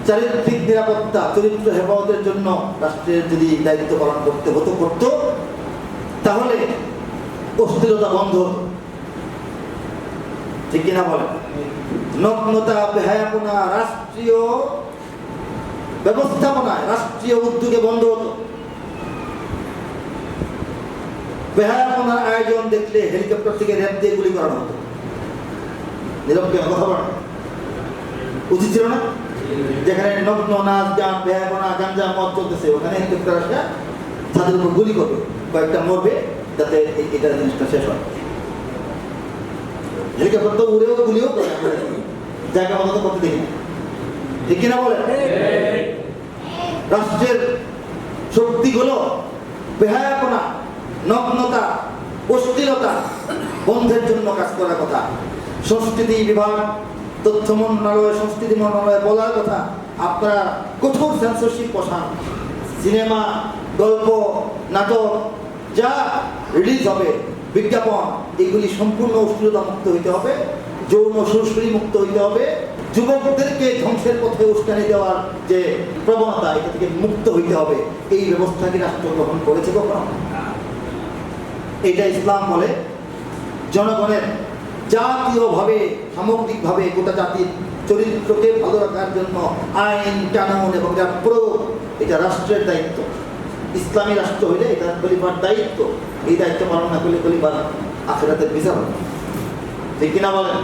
চারিত্রিক নিরাপত্তা, চরিত্র হেফাজতের জন্য রাষ্ট্রের যদি দায়িত্ব পালন করতো তাহলে অস্থিরতা বন্ধ হতো। ঠিক কিনা বলেন? নগ্নতা, বেহায়াপনা রাষ্ট্রীয় ব্যবস্থাপনায়, রাষ্ট্রীয় উদ্যোগে বন্ধ হতো। বেহায়াপনার আয়োজন দেখলে হেলিকপ্টার থেকে র্যাব দিয়ে গুলি করানো হতো। নিরবকে কথা বলেন, উচিত ছিল না? যেখানে নগ্ন নাচ গান, বেহায়াপনা, গাঞ্জা, মদ চলতেছে, ওখানে হেলিকপ্টার আসে তাদের উপর গুলি করবে, কয়েকটা মরবে, যাতে এটা জিনিসটা শেষ হয়। হেলিকপ্টার তো উড়েও গুলিও করে, জায়গা মতো করতে দেখি। ঠিক কিনা বলেন? রাষ্ট্রের শক্তিগুলো বেহায়াপনা, নগ্নতা, অশ্লীলতা বন্ধের জন্য কাজ করার কথা। সংস্কৃতি বিভাগ, তথ্য মন্ত্রণালয়, সংস্কৃতি মন্ত্রণালয় বলার কথা, আপনারা কঠোর সেন্সরশিপ বসান। সিনেমা, গল্প, নাটক যা রিলিজ হবে, বিজ্ঞাপন, এগুলি সম্পূর্ণ অশ্লীলতা মুক্ত হইতে হবে, যৌন সুরসুরি মুক্ত হইতে হবে। যুবকদেরকে ধ্বংসের পথে উস্কানি দেওয়ার যে প্রবণতা, এটা থেকে মুক্ত হইতে হবে। এই ব্যবস্থা কি রাষ্ট্র গ্রহণ করেছে কখনো? এটা ইসলাম বলে জনগণের জাতীয়ভাবে, সামগ্রিকভাবে গোটা জাতির চরিত্রকে ভালো রাখার জন্য আইন কানুন এবং যার প্রয়োগ, এটা রাষ্ট্রের দায়িত্ব। ইসলামী রাষ্ট্র হইলে এটা খলিফার দায়িত্ব। এই দায়িত্ব পালন না করলে খলিফার আখিরাতের বিচার হবে। ঠিক কিনা বলেন?